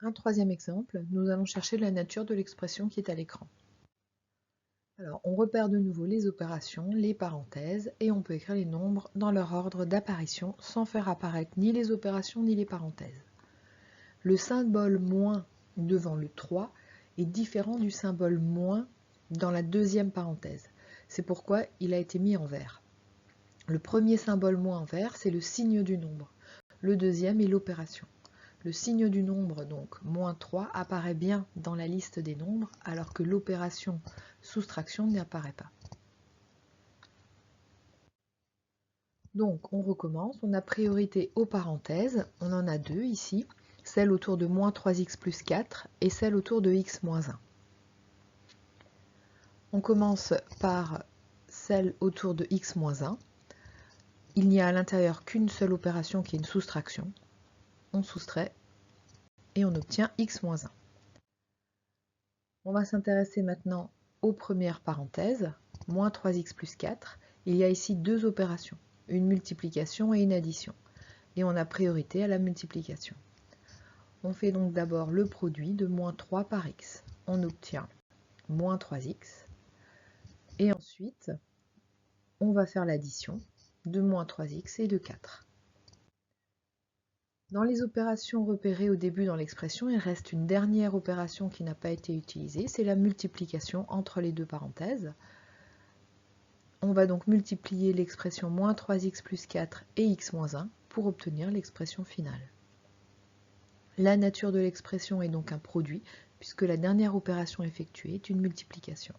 Un troisième exemple, nous allons chercher la nature de l'expression qui est à l'écran. Alors, on repère de nouveau les opérations, les parenthèses, et on peut écrire les nombres dans leur ordre d'apparition sans faire apparaître ni les opérations ni les parenthèses. Le symbole moins devant le 3 est différent du symbole moins dans la deuxième parenthèse. C'est pourquoi il a été mis en vert. Le premier symbole moins en vert, c'est le signe du nombre. Le deuxième est l'opération. Le signe du nombre, donc moins 3, apparaît bien dans la liste des nombres, alors que l'opération soustraction n'y apparaît pas. Donc on recommence, on a priorité aux parenthèses, on en a deux ici, celle autour de moins 3x plus 4 et celle autour de x moins 1. On commence par celle autour de x moins 1. Il n'y a à l'intérieur qu'une seule opération qui est une soustraction. On soustrait et on obtient x moins 1. On va s'intéresser maintenant aux premières parenthèses, moins 3x plus 4. Il y a ici deux opérations, une multiplication et une addition. Et on a priorité à la multiplication. On fait donc d'abord le produit de moins 3 par x. On obtient moins 3x. Et ensuite, on va faire l'addition de moins 3x et de 4. Dans les opérations repérées au début dans l'expression, il reste une dernière opération qui n'a pas été utilisée, c'est la multiplication entre les deux parenthèses. On va donc multiplier l'expression moins 3x plus 4 et x moins 1 pour obtenir l'expression finale. La nature de l'expression est donc un produit, puisque la dernière opération effectuée est une multiplication.